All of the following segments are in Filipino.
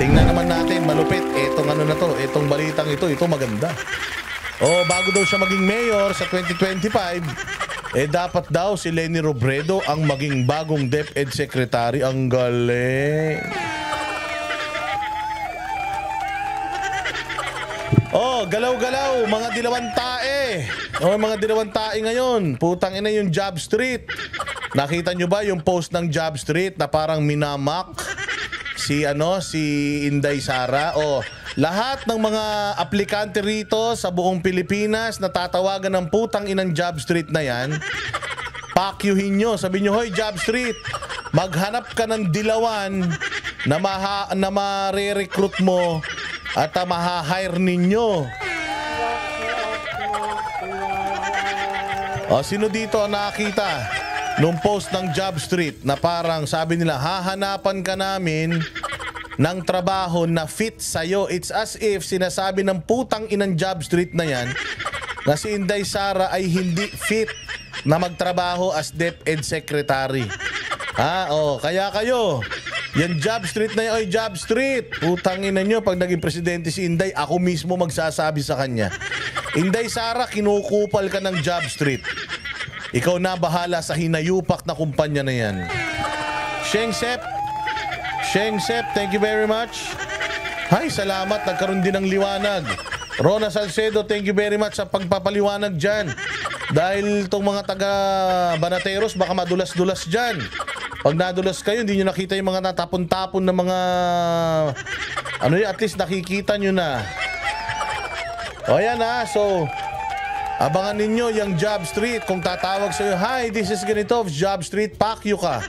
Tingnan naman natin, malupit. Etong ano na to, etong balitang ito maganda. Bago daw siya maging mayor sa 2025, dapat daw si Leni Robredo ang maging bagong DepEd Secretary. Ang galing. Galaw-galaw, mga dilawang tae. Mga dilawang tae ngayon. Putang ina yung Job Street. Nakita nyo ba yung post ng Job Street na parang minamak si Inday Sara? Lahat ng mga aplikante rito sa buong Pilipinas na tatawagan ng putang inang Job Street na yan, pakyuhin nyo. Sabi nyo, hoy Job Street, maghanap ka ng dilawan na ma-recruit mo at maha-hire ninyo. Sino dito ang nakakita nung post ng Job Street na parang sabi nila, hahanapan ka namin ng trabaho na fit sa'yo. It's as if sinasabi ng putang inang Job Street na yan na si Inday Sara ay hindi fit na magtrabaho as DepEd Secretary. Kaya kayo, yan Job Street na yan, Job Street, putang ina nyo, pag naging presidente si Inday, ako mismo magsasabi sa kanya, Inday Sara, kinukupal ka ng Job Street. Ikaw na bahala sa hinayupak na kumpanya na yan. Sheng Sep, thank you very much. Hay, salamat, nagkaroon din ng liwanag. Rona Salcedo, thank you very much sa pagpapaliwanag dyan. Dahil itong mga taga Banateros, baka madulas-dulas dyan. Pag nadulas kayo, hindi nyo nakita yung mga natapon-tapon na mga... at least nakikita nyo na. Yan so... abangan ninyo yung Job Street. Kung tatawag sa'yo, hi, this is ganito, Job Street, pakyo ka.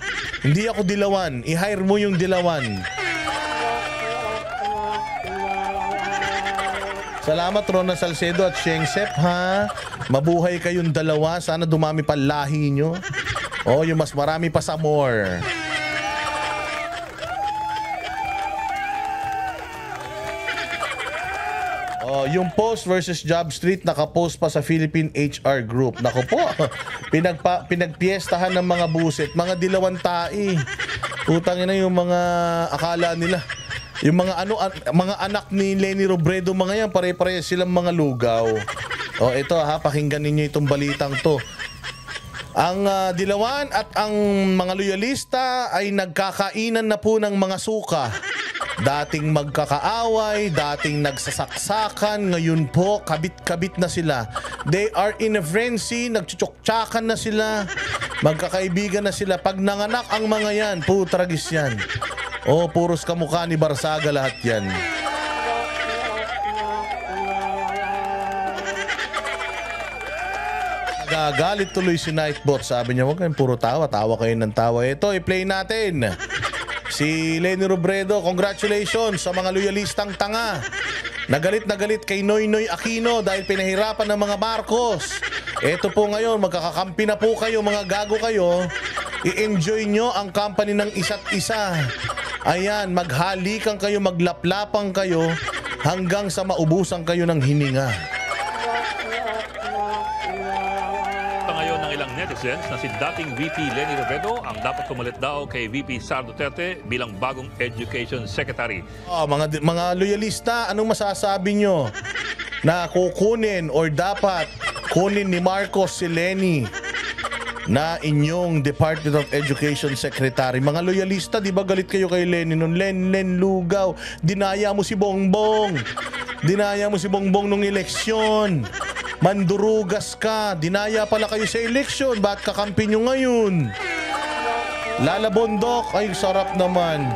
Hindi ako dilawan. I-hire mo yung dilawan. Salamat Rona Salcedo at Sheng Sep, ha? Mabuhay kayong dalawa. Sana dumami pa lahi nyo. Yung mas marami pa sa more. Yung post versus Job Street, nakapost pa sa Philippine HR Group. Naku po, pinagpiestahan ng mga buset, mga dilawang tae. Utangin na yung mga akala nila. Yung mga anak ni Leni Robredo, mga yan, pare-pare silang mga lugaw. Ito pakinggan ninyo itong balitang to. Ang dilawan at ang mga loyalista ay nagkakainan na po ng mga suka. Dating magkakaaway, dating nagsasaksakan, ngayon po kabit-kabit na sila. They are in a frenzy, nagchuchuktsakan na sila, magkakaibigan na sila. Pag nanganak ang mga yan, putragis yan. Puros kamukha ni Barsaga lahat yan. Nagagalit tuloy si Nightbot. Sabi niya, huwag kayong puro tawa, tawa kayo ng tawa. Ito, i-play natin. Si Leni Robredo, congratulations sa mga loyalistang tanga. Nagalit kay Noynoy Aquino dahil pinahirapan ng mga Marcos. Ito po ngayon, magkakakampi na po kayo, mga gago kayo. I-enjoy nyo ang company ng isa't isa. Ayan, maghalikan kayo, maglaplapang kayo hanggang sa maubusan kayo ng hininga. Netizens na si dating VP Leni Robredo ang dapat kumalit daw kay VP Sara Duterte bilang bagong Education Secretary. Mga loyalista, anong masasabi nyo na kukunin or dapat kunin ni Marcos si Leni na inyong Department of Education Secretary? Mga loyalista, di ba galit kayo kay Leni nun? Len lugaw, dinaya mo si Bongbong. Dinaya mo si Bongbong nung eleksyon. Mandurugas ka. Dinaya pala kayo sa eleksyon. Ba't kakampi nyo ngayon? Lala Bondok, ay sarap naman.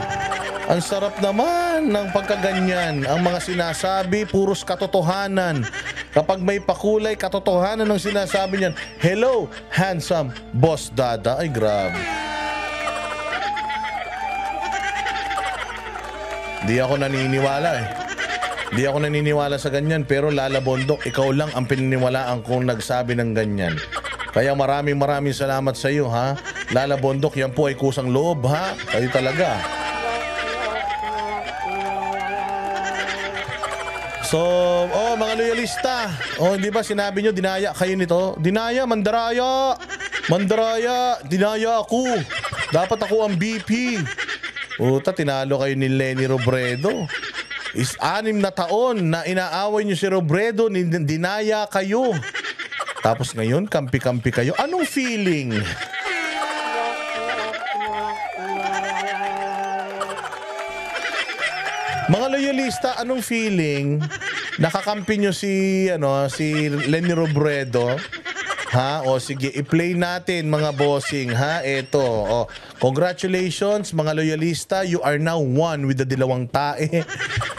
Ang sarap naman ng pagkaganyan. Ang mga sinasabi, puros katotohanan. Kapag may pakulay, katotohanan ang sinasabi niyan. Hello, handsome Boss Dada. Ay, grabe. Di ako naniniwala Di ako naniniwala sa ganyan, pero Lala Bondok, ikaw lang ang pininiwalaan kong nagsabi ng ganyan. Kaya maraming salamat sa iyo, ha? Lala Bondok, yan po ay kusang loob, ha? Kayo talaga. So, mga loyalista. Di ba sinabi nyo, dinaya kayo nito? Dinaya, mandaraya. Mandaraya, dinaya ako. Dapat ako ang BP. Puta, tinalo kayo ni Lenny Robredo. 6 na taon na inaaway niyo si Robredo, dinaya kayo. Tapos ngayon, kampi-kampi kayo. Anong feeling? Mga loyalista, anong feeling? Nakakampi nyo si Lenny Robredo? Ha? O sige, i-play natin mga bossing, ha? Ito. O, congratulations mga loyalista, you are now one with the Dilawang Tae.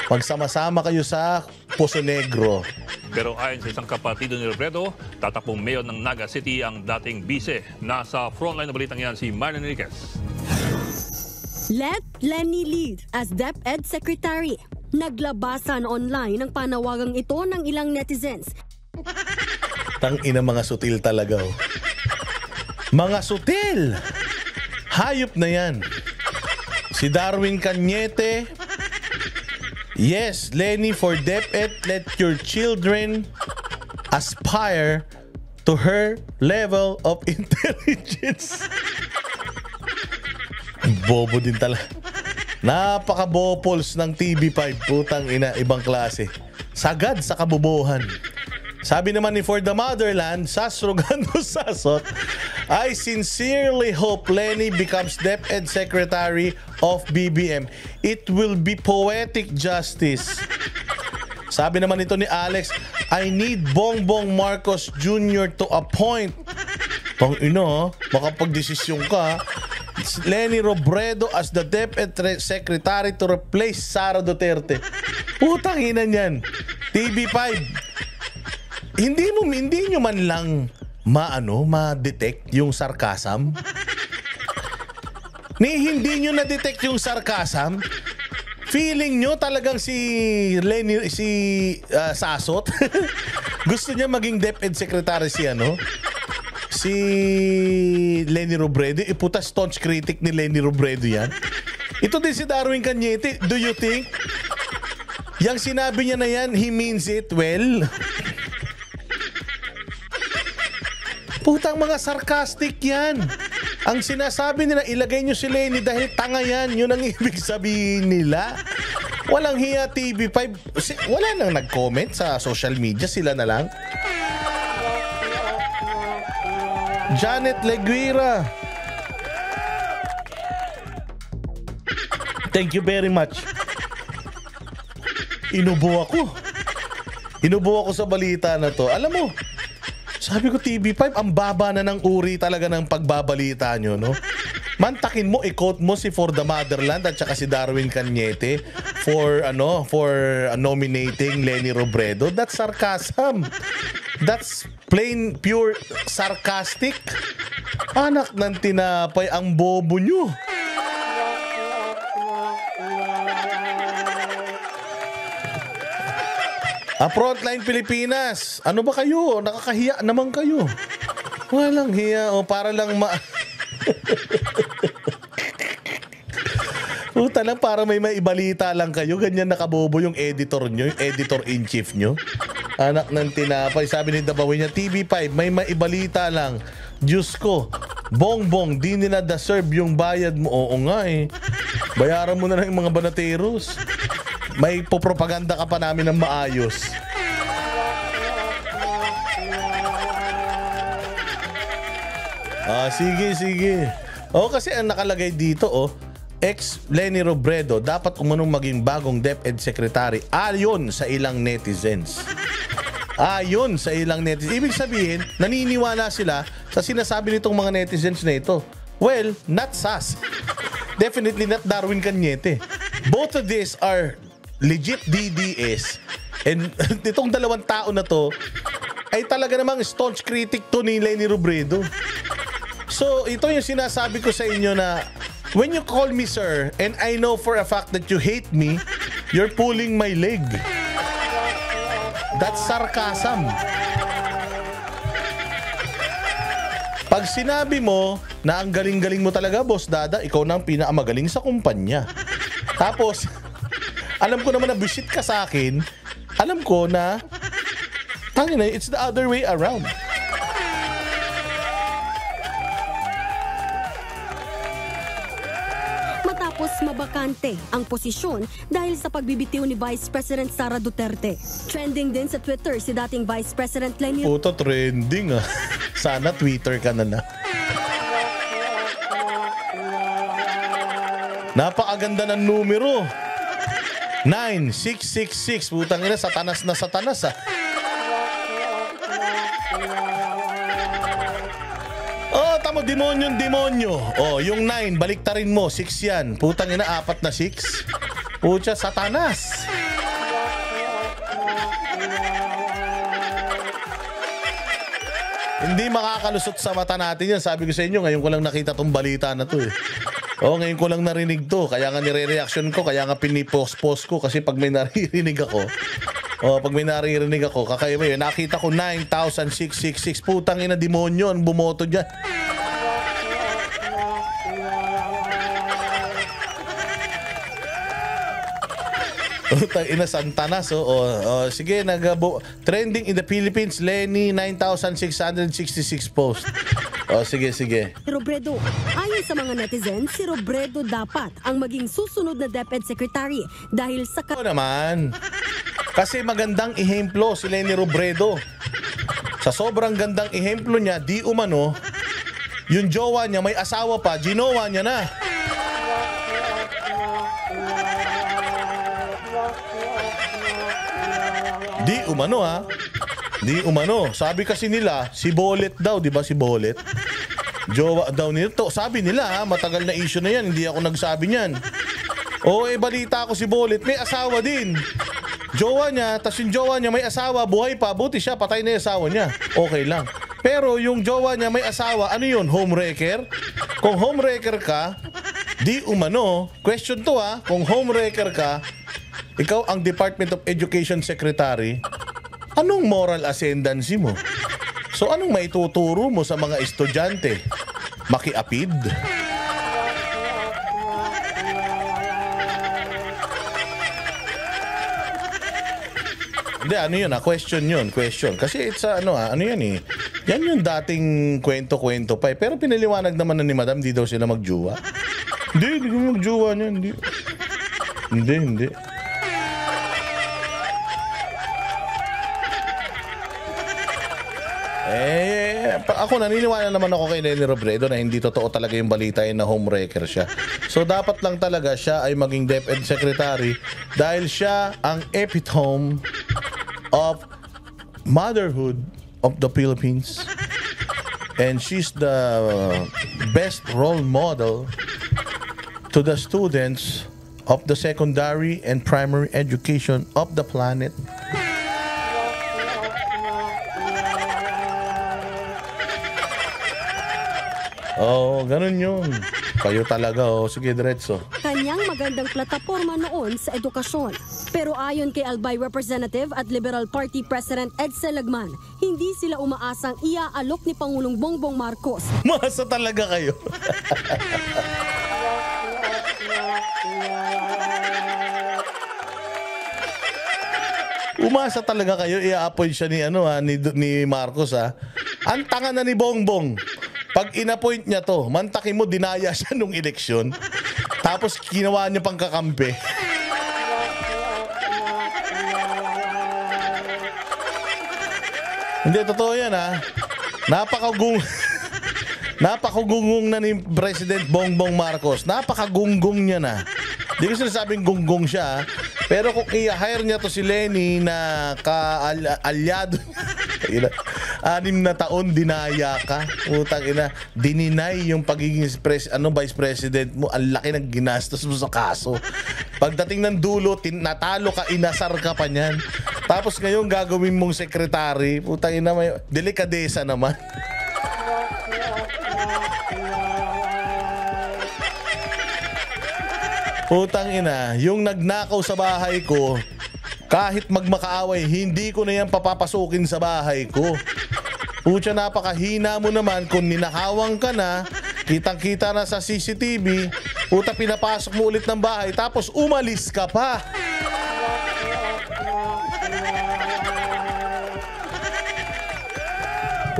Magsama-sama kayo sa Poso Negro. Pero ayon sa isang kapatido ni Robredo, tatakbong mayor ng Naga City ang dating bise. Nasa frontline na balitang yan si Marlon Enriquez. Let Lenny lead as DepEd Secretary. Naglabasan online ang panawagang ito ng ilang netizens. Tangina, mga sutil talaga. Oh. Mga sutil! Hayop na yan. Si Darwin Cañete. Yes, Lenny for DepEd, let your children aspire to her level of intelligence. Bobo din talaga. Napaka-bopols ng TV5. Putang ina, ibang klase. Sagad sa kabubuhan. Sabi naman ni For the Motherland, Sasrogando Sasot, I sincerely hope Lenny becomes DepEd Secretary of BBM. It will be poetic justice. Sabi naman ito ni Alex, I need Bongbong Marcos Jr. to appoint. Pang ino, makapag-desisyon ka. Lenny Robredo as the DepEd Secretary to replace Sara Duterte. Putang ina niyan. TV5. Hindi nyo man lang ma-detect yung sarcasm? Hindi nyo na-detect yung sarcasm? Feeling nyo talagang si Lenny, Sasot? Gusto niya maging DepEd Secretary si Lenny Robredo? Iputa, staunch critic ni Lenny Robredo yan. Ito din si Darwin Cañete. Do you think yang sinabi niya na yan, he means it well? Putang mga sarcastic yan. Ang sinasabi nila, ilagay nyo si Lenny dahil tanga yan. Yun ang ibig sabihin nila. Walang hiya TV5. Wala nang nag-comment sa social media. Sila na lang. Janet Leguira. Thank you very much. Inubo ako sa balita na to. Alam mo, sabi ko TV5, ang baba na ng uri talaga ng pagbabalita nyo, no? Mantakin mo, i-quote mo si For the Motherland at saka si Darwin Cañete for nominating Lenny Robredo. That's sarcasm. That's plain pure sarcastic. Anak ng tinapay, ang bobo nyo. Frontline Pilipinas, ano ba kayo? Nakakahiya naman kayo. Walang hiya o para lang Puta lang, para may maibalita lang kayo. Ganyan nakabobo yung editor nyo, yung editor-in-chief nyo. Anak ng tinapay. Sabi ni Dabawi niya, TV5, may maibalita lang. Diyos ko, Bongbong, di nila deserve yung bayad mo. Oo nga eh. Bayaran mo na lang yung mga banateros. May popropaganda ka pa namin ng maayos. Sige. Kasi ang nakalagay dito, ex Lenny Robredo dapat umanong maging bagong DepEd Secretary ayon sa ilang netizens. Ibig sabihin, naniniwala sila sa sinasabi nitong mga netizens na ito. Well, not Sas. Definitely not Darwin Cañete. Both of these are legit DDS. And itong dalawang tao na to ay talaga namang staunch critic to ni Lenny Robredo. So ito yung sinasabi ko sa inyo na when you call me sir and I know for a fact that you hate me, you're pulling my leg. That's sarcasm. Pag sinabi mo na ang galing-galing mo talaga, Boss Dada, ikaw na ang pinakamagaling sa kumpanya. Tapos alam ko naman na bullshit ka sa akin. Alam ko na tangina, it's the other way around. Matapos mabaka bakante ang posisyon dahil sa pagbibitiw ni Vice President Sara Duterte. Trending din sa Twitter si dating Vice President Leni. Puto, trending ah. Sana Twitter ka na. Napakaganda ng numero. 9666. Putang ina, satanas na satanas ah. Oh, tamo, demonyo. Oh, yung 9, baliktarin mo. 6 yan. Putang ina, 4 na 6. Pucha, satanas. Hindi makakalusot sa mata natin yan. Sabi ko sa inyo, ngayon ko lang nakita tong balita na to eh. Oh, ngayon ko lang narinig to. Kaya nga nire-reaction ko, kaya nga pinipost-post ko. Kasi pag may naririnig ako, kakaiba yun. Nakita ko 9,666. Putang ina, demonyo ang bumoto dyan. Putang ina, Santanas. Sige, trending in the Philippines, Leni, 9,666 post. Sige. Si Robredo. Ayon sa mga netizens, si Robredo dapat ang maging susunod na DepEd Secretary dahil sa... naman. Kasi magandang ehemplo si Leni Robredo. Sa sobrang gandang ehemplo niya, di umano, yung jowa niya may asawa pa, ginowa niya na. Di umano ha. Di umano. Sabi kasi nila, si Bolet daw, di ba si Bolet? Jowa daw nito. Sabi nila ha, matagal na issue na yan. Hindi ako nagsabi niyan. Balita ko si Bolet, may asawa din. Jowa niya, tas yung jowa niya may asawa, buhay pa. Buti siya, patay na yung asawa niya. Okay lang. Pero yung jowa niya may asawa, ano yun? Homewrecker? Kung homewrecker ka, di umano. Question to ha, kung homewrecker ka, ikaw ang Department of Education Secretary, anong moral ascendancy mo? So anong maituturo mo sa mga estudyante? Makiapid? Hindi, ano yun question yun, question. Kasi it's ano yan eh. Yan yung dating kwento-kwento pa eh. Pero pinaliwanag naman na ni Madam, di daw sila magjuwa. Hindi magjuwa niya, hindi. Ako naniniwala naman ako kay Leni Robredo na hindi totoo talaga yung balita na homewrecker siya. So dapat lang talaga siya ay maging DepEd Secretary dahil siya ang epitome of motherhood of the Philippines. And she's the best role model to the students of the secondary and primary education of the planet. Ganun yun. Kayo talaga, sige, diretso. Kanyang magandang plataforma noon sa edukasyon. Pero ayon kay Albay Representative at Liberal Party President Edsel Lagman, hindi sila umaasang iaalok ni Pangulong Bongbong Marcos. Masa talaga kayo. Umasa talaga kayo, i-appoint siya ni Marcos ha. Ang tanga na ni Bongbong. Pag in-appoint niya to, mantakin mo, dinaya siya nung eleksyon. Tapos ginawa niya pang kakampi. Hindi, totoo yan ha. Napakagungong na ni President Bongbong Marcos. Napakagunggong niya na. Hindi ko sinasabing gunggong siya ha. Pero kung i-hire niya to si Leni na ka-alyado 6 na taon dinaya ka. Utang ina, dininay yung pagiging vice president mo. Ang laki ng ginastos mo sa kaso. Pagdating ng dulo, natalo ka, inasar ka pa niyan. Tapos ngayon gagawin mong secretary. Utang ina, may delikadesa naman. Utang ina, yung nagnakaw sa bahay ko, kahit magmakaaway, hindi ko na yan papapasukin sa bahay ko. Pucha, napakahina mo naman kung ninakawan ka na, kitang-kita na sa CCTV, puta, pinapasok mo ulit ng bahay, tapos umalis ka pa.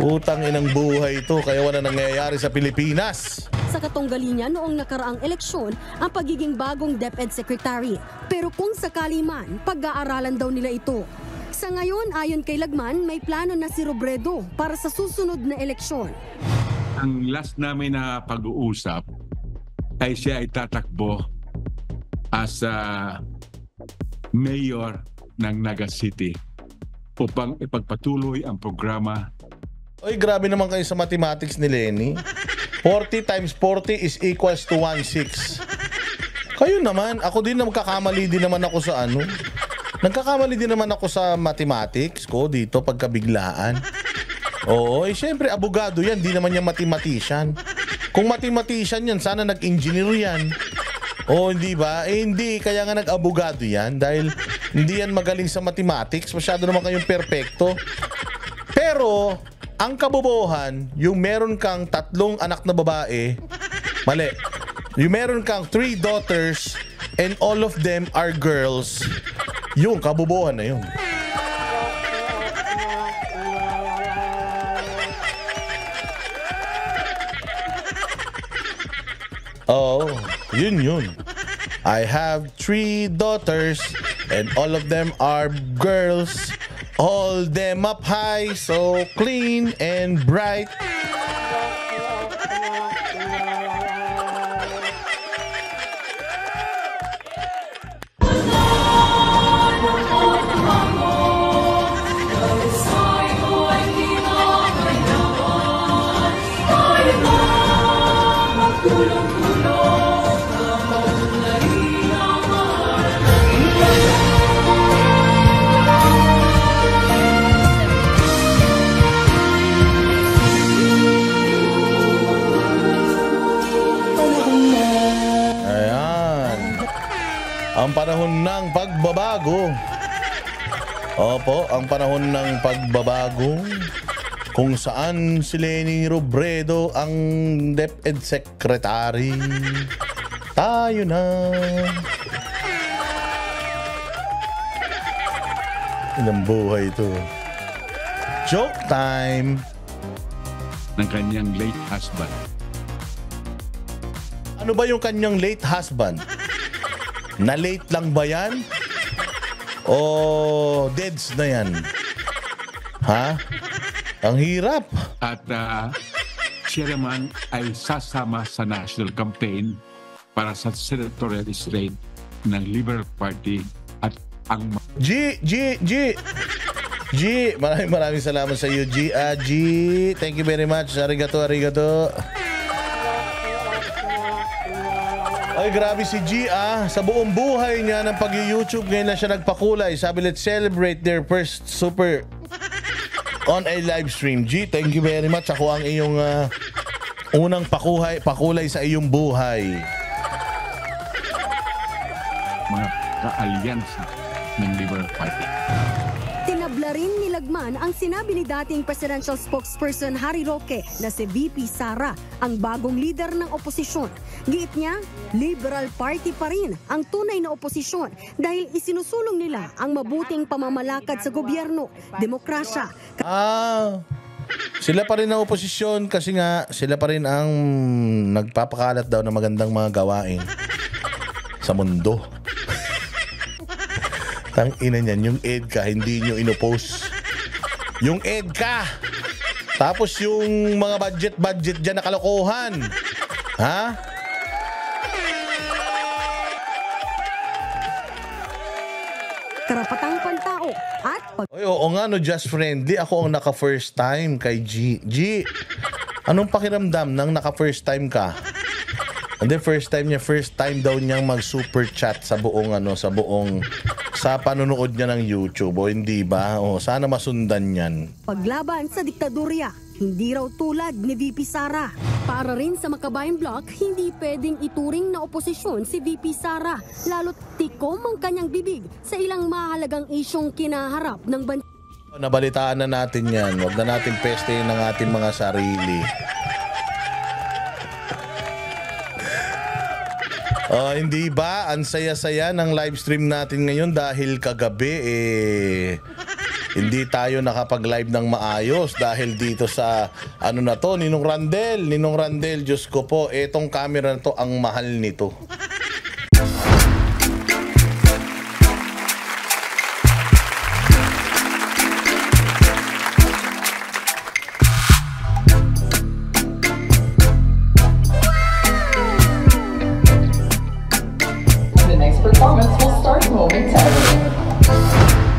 Utang inang buhay ito, kaya wala nangyayari sa Pilipinas. sa katunggali niya noong nakaraang eleksyon ang pagiging bagong DepEd Secretary. Pero kung sakali man, pag-aaralan daw nila ito. Sa ngayon, ayon kay Lagman, may plano na si Robredo para sa susunod na eleksyon. Ang last namin na pag-uusap ay siya ay tatakbo as mayor ng Naga City upang ipagpatuloy ang programa. Oy, grabe naman kayo sa mathematics ni Lenny. 40 times 40 is equals to 16. Kayo naman, ako din nagkakamali din naman ako sa ano. Nagkakamali din naman ako sa mathematics ko dito pagkabiglaan. Oo, eh syempre abogado yan, di naman yan mathematician. Kung mathematician yan, sana nag-engineer yan. Oo, hindi ba? Eh hindi, kaya nga nag-abogado yan dahil hindi yan magaling sa mathematics. Masyado naman kayong perpekto. Pero ang kabobohan, yung meron kang 3 anak na babae, mali. Yung meron kang 3 daughters and all of them are girls, yung kabobohan na yun. Oh, yun. I have 3 daughters and all of them are girls. Hold them up high, so clean and bright. Ang panahon ng pagbabago. Opo, ang panahon ng pagbabago kung saan si Leni Robredo ang DepEd Secretary. Tayo na. Ilang buhay ito. Joke time. Ng kanyang late husband. Ano ba yung kanyang late husband? Na late lang ba yan? O deads na yan? Ha? Ang hirap. At siya naman ay sasama sa national campaign para sa senatorial slate ng Liberal Party at ang... G, maraming salamat sa iyo, G. Thank you very much. Arigato. Ay, grabe si G, Sa buong buhay niya ng pag-YouTube, ngayon na siya nagpakulay. Sabi, let's celebrate their first super on a live stream. G, thank you very much. Ako ang iyong unang pakulay sa iyong buhay. Mga kaalyansa ng Liberal Party. Tinabla rin ni Lagman ang sinabi ni dating presidential spokesperson Harry Roque na si VP Sara ang bagong leader ng oposisyon. Giit niya, Liberal Party pa rin ang tunay na oposisyon dahil isinusulong nila ang mabuting pamamalakad sa gobyerno, demokrasya. Sila pa rin ang oposisyon kasi nga sila pa rin ang nagpapakalat daw ng magandang mga gawain sa mundo. Tang ina niyan, yung EDCA hindi nyo inopost. Yung EDCA. Tapos yung mga budget dyan na kalokohan. Ha? Karapatang pantao at Oy, oo nga no, just friendly. Ako ang naka-first time kay G. G, anong pakiramdam nang naka-first time ka? And then first time daw niyang mag-super chat sa buong sa panonood niya ng YouTube, o hindi ba? O sana masundan yan. paglaban sa diktadurya, hindi raw tulad ni VP Sara. Para rin sa Makabayan Block, hindi pwedeng ituring na oposisyon si VP Sara, lalo't tikom ang kanyang bibig sa ilang mahalagang isyong kinaharap ng bansa. Nabalitaan na natin yan. Huwag na natin pestehin ng ating mga sarili. Hindi ba? Ang saya-saya ng live stream natin ngayon dahil kagabi hindi tayo nakapag-live ng maayos dahil dito sa ano na to, Ninong Randel, Diyos ko po, etong camera na to, ang mahal nito. The next performance will start momentarily.